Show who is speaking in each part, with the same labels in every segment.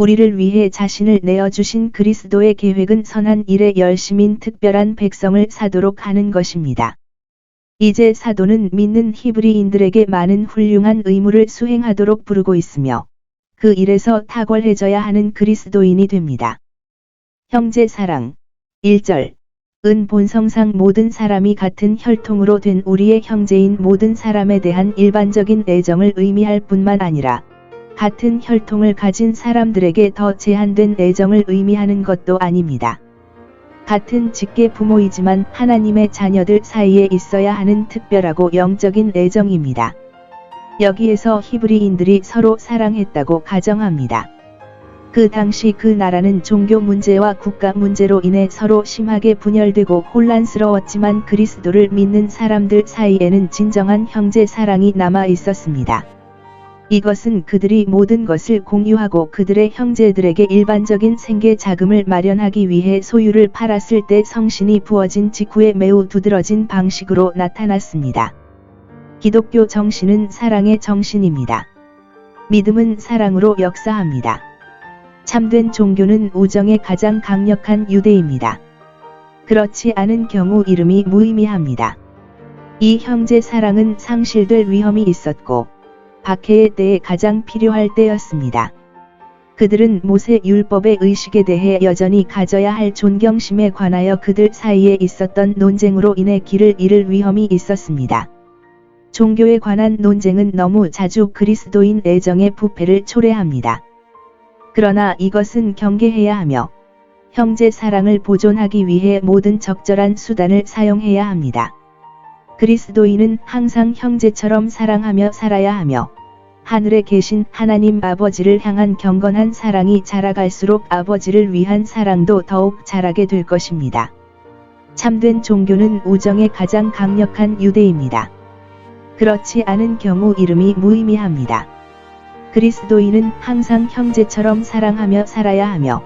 Speaker 1: 우리를 위해 자신을 내어주신 그리스도의 계획은 선한 일에 열심인 특별한 백성을 사도록 하는 것입니다. 이제 사도는 믿는 히브리인들에게 많은 훌륭한 의무를 수행하도록 부르고 있으며 그 일에서 탁월해져야 하는 그리스도인이 됩니다. 형제 사랑 1절 은 본성상 모든 사람이 같은 혈통으로 된 우리의 형제인 모든 사람에 대한 일반적인 애정을 의미할 뿐만 아니라 같은 혈통을 가진 사람들에게 더 제한된 애정을 의미하는 것도 아닙니다. 같은 직계 부모이지만 하나님의 자녀들 사이에 있어야 하는 특별하고 영적인 애정입니다. 여기에서 히브리인들이 서로 사랑했다고 가정합니다. 그 당시 그 나라는 종교 문제와 국가 문제로 인해 서로 심하게 분열되고 혼란스러웠지만 그리스도를 믿는 사람들 사이에는 진정한 형제 사랑이 남아 있었습니다. 이것은 그들이 모든 것을 공유하고 그들의 형제들에게 일반적인 생계 자금을 마련하기 위해 소유를 팔았을 때 성신이 부어진 직후에 매우 두드러진 방식으로 나타났습니다. 기독교 정신은 사랑의 정신입니다. 믿음은 사랑으로 역사합니다. 참된 종교는 우정의 가장 강력한 유대입니다. 그렇지 않은 경우 이름이 무의미합니다. 이 형제 사랑은 상실될 위험이 있었고 박해의 때에 가장 필요할 때였습니다. 그들은 모세 율법의 의식에 대해 여전히 가져야 할 존경심에 관하여 그들 사이에 있었던 논쟁으로 인해 길을 잃을 위험이 있었습니다. 종교에 관한 논쟁은 너무 자주 그리스도인 애정의 부패를 초래합니다. 그러나 이것은 경계해야 하며 형제 사랑을 보존하기 위해 모든 적절한 수단을 사용해야 합니다. 그리스도인은 항상 형제처럼 사랑하며 살아야 하며 하늘에 계신 하나님 아버지를 향한 경건한 사랑이 자라갈수록 아버지를 위한 사랑도 더욱 자라게 될 것입니다. 참된 종교는 우정의 가장 강력한 유대입니다. 그렇지 않은 경우 이름이 무의미합니다. 그리스도인은 항상 형제처럼 사랑하며 살아야 하며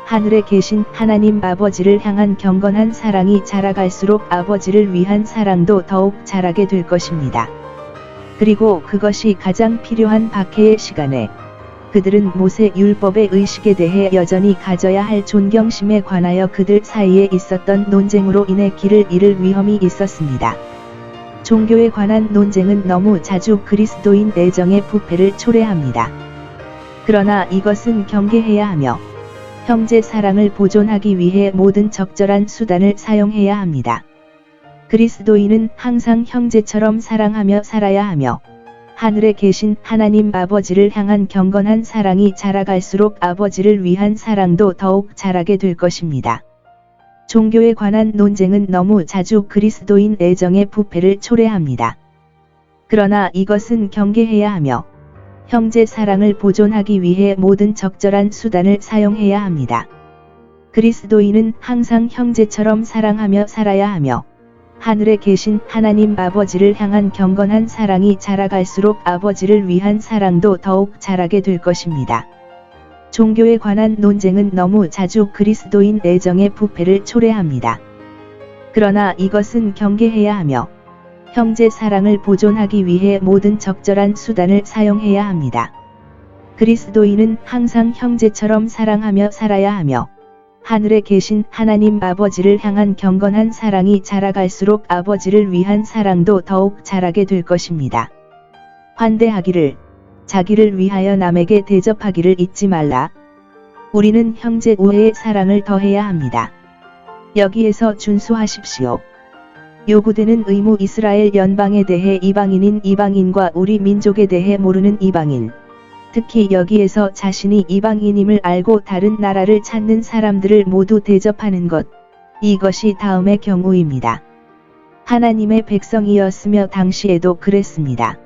Speaker 1: 하늘에 계신 하나님 아버지를 향한 경건한 사랑이 자라갈수록 아버지를 위한 사랑도 더욱 자라게 될 것입니다. 그리고 그것이 가장 필요한 박해의 시간에 그들은 모세 율법의 의식에 대해 여전히 가져야 할 존경심에 관하여 그들 사이에 있었던 논쟁으로 인해 길을 잃을 위험이 있었습니다. 종교에 관한 논쟁은 너무 자주 그리스도인 애정의 부패를 초래합니다. 그러나 이것은 경계해야 하며 형제 사랑을 보존하기 위해 모든 적절한 수단을 사용해야 합니다. 그리스도인은 항상 형제처럼 사랑하며 살아야 하며 하늘에 계신 하나님 아버지를 향한 경건한 사랑이 자라갈수록 아버지를 위한 사랑도 더욱 자라게 될 것입니다. 종교에 관한 논쟁은 너무 자주 그리스도인 애정의 부패를 초래합니다. 그러나 이것은 경계해야 하며 형제 사랑을 보존하기 위해 모든 적절한 수단을 사용해야 합니다. 그리스도인은 항상 형제처럼 사랑하며 살아야 하며 하늘에 계신 하나님 아버지를 향한 경건한 사랑이 자라갈수록 아버지를 위한 사랑도 더욱 자라게 될 것입니다. 종교에 관한 논쟁은 너무 자주 그리스도인 애정의 부패를 초래합니다. 그러나 이것은 경계해야 하며 형제 사랑을 보존하기 위해 모든 적절한 수단을 사용해야 합니다. 그리스도인은 항상 형제처럼 사랑하며 살아야 하며 하늘에 계신 하나님 아버지를 향한 경건한 사랑이 자라갈수록 아버지를 위한 사랑도 더욱 자라게 될 것입니다. 환대하기를 자기를 위하여 남에게 대접하기를 잊지 말라. 우리는 형제 우애의 사랑을 더해야 합니다. 여기에서 준수하십시오. 요구되는 의무 이스라엘 연방에 대해 이방인인 이방인과 우리 민족에 대해 모르는 이방인. 특히 여기에서 자신이 이방인임을 알고 다른 나라를 찾는 사람들을 모두 대접하는 것. 이것이 다음의 경우입니다. 하나님의 백성이었으며 당시에도 그랬습니다.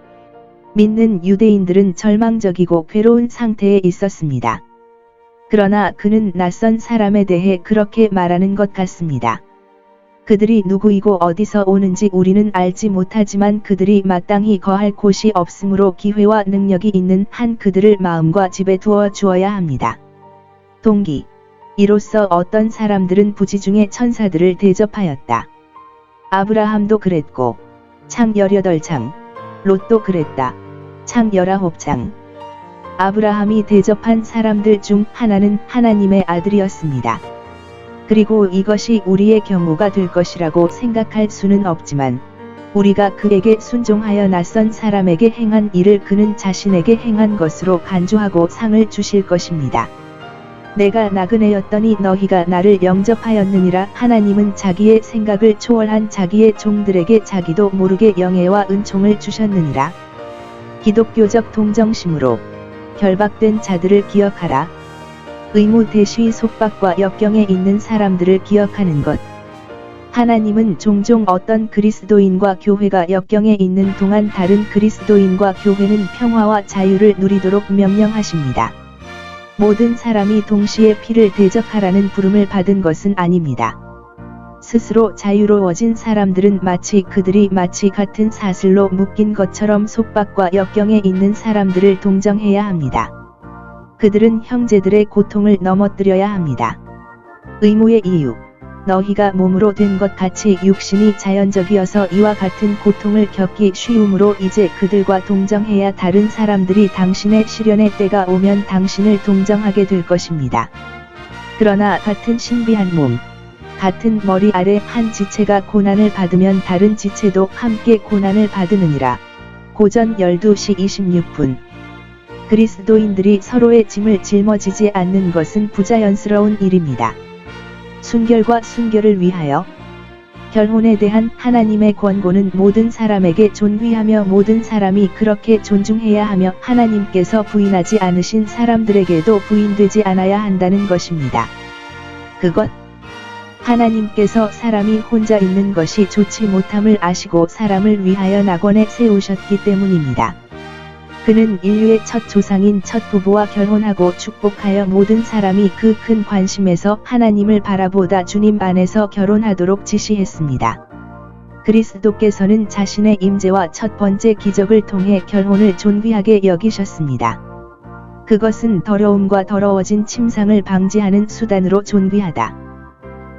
Speaker 1: 믿는 유대인들은 절망적이고 괴로운 상태에 있었습니다. 그러나 그는 낯선 사람에 대해 그렇게 말하는 것 같습니다. 그들이 누구이고 어디서 오는지 우리는 알지 못하지만 그들이 마땅히 거할 곳이 없으므로 기회와 능력이 있는 한 그들을 마음과 집에 두어 주어야 합니다. 동기. 이로써 어떤 사람들은 부지중에 천사들을 대접하였다. 아브라함도 그랬고 창 18장. 롯도 그랬다. 창 19장. 아브라함이 대접한 사람들 중 하나는 하나님의 아들이었습니다. 그리고 이것이 우리의 경우가 될 것이라고 생각할 수는 없지만, 우리가 그에게 순종하여 낯선 사람에게 행한 일을 그는 자신에게 행한 것으로 간주하고 상을 주실 것입니다. 내가 나그네였더니 너희가 나를 영접하였느니라. 하나님은 자기의 생각을 초월한 자기의 종들에게 자기도 모르게 영예와 은총을 주셨느니라. 기독교적 동정심으로 결박된 자들을 기억하라. 의무 대시 속박과 역경에 있는 사람들을 기억하는 것. 하나님은 종종 어떤 그리스도인과 교회가 역경에 있는 동안 다른 그리스도인과 교회는 평화와 자유를 누리도록 명령하십니다. 모든 사람이 동시에 피를 대적하라는 부름을 받은 것은 아닙니다. 스스로 자유로워진 사람들은 그들이 마치 같은 사슬로 묶인 것처럼 속박과 역경에 있는 사람들을 동정해야 합니다. 그들은 형제들의 고통을 넘어뜨려야 합니다. 의무의 이유. 너희가 몸으로 된 것 같이 육신이 자연적이어서 이와 같은 고통을 겪기 쉬우므로 이제 그들과 동정해야 다른 사람들이 당신의 시련의 때가 오면 당신을 동정하게 될 것입니다. 그러나 같은 신비한 몸, 같은 머리 아래 한 지체가 고난을 받으면 다른 지체도 함께 고난을 받으느니라. 고전 12시 26분. 그리스도인들이 서로의 짐을 짊어지지 않는 것은 부자연스러운 일입니다. 순결과 순결을 위하여 결혼에 대한 하나님의 권고는 모든 사람에게 존귀하며 모든 사람이 그렇게 존중해야 하며 하나님께서 부인하지 않으신 사람들에게도 부인되지 않아야 한다는 것입니다. 그것 하나님께서 사람이 혼자 있는 것이 좋지 못함을 아시고 사람을 위하여 낙원에 세우셨기 때문입니다. 그는 인류의 첫 조상인 첫 부부와 결혼하고 축복하여 모든 사람이 그 큰 관심에서 하나님을 바라보다 주님 안에서 결혼하도록 지시했습니다. 그리스도께서는 자신의 임재와 첫 번째 기적을 통해 결혼을 존귀하게 여기셨습니다. 그것은 더러움과 더러워진 침상을 방지하는 수단으로 존귀하다.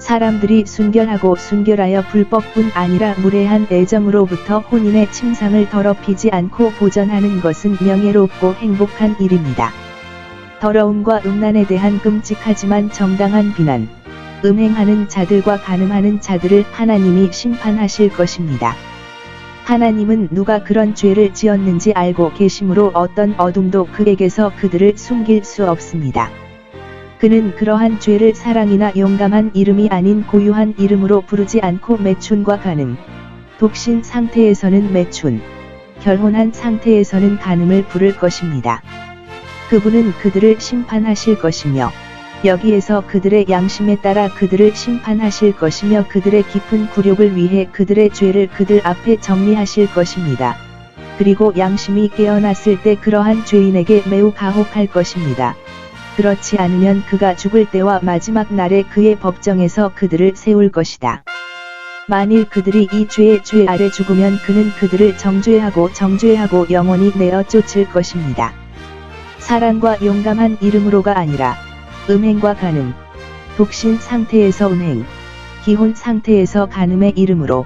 Speaker 1: 사람들이 순결하고 순결하여 불법뿐 아니라 무례한 애정으로부터 혼인의 침상을 더럽히지 않고 보전하는 것은 명예롭고 행복한 일입니다. 더러움과 음란에 대한 끔찍하지만 정당한 비난, 음행하는 자들과 간음하는 자들을 하나님이 심판하실 것입니다. 하나님은 누가 그런 죄를 지었는지 알고 계시므로 어떤 어둠도 그에게서 그들을 숨길 수 없습니다. 그는 그러한 죄를 사랑이나 용감한 이름이 아닌 고유한 이름으로 부르지 않고 매춘과 간음, 독신 상태에서는 매춘, 결혼한 상태에서는 간음을 부를 것입니다. 그분은 그들을 심판하실 것이며 여기에서 그들의 양심에 따라 그들을 심판하실 것이며 그들의 깊은 굴욕을 위해 그들의 죄를 그들 앞에 정리하실 것입니다. 그리고 양심이 깨어났을 때 그러한 죄인에게 매우 가혹할 것입니다. 그렇지 않으면 그가 죽을 때와 마지막 날에 그의 법정에서 그들을 세울 것이다. 만일 그들이 이 죄의 죄 아래 죽으면 그는 그들을 정죄하고 영원히 내어 쫓을 것입니다. 사랑과 용감한 이름으로가 아니라 음행과 간음, 독신 상태에서 음행, 기혼 상태에서 간음의 이름으로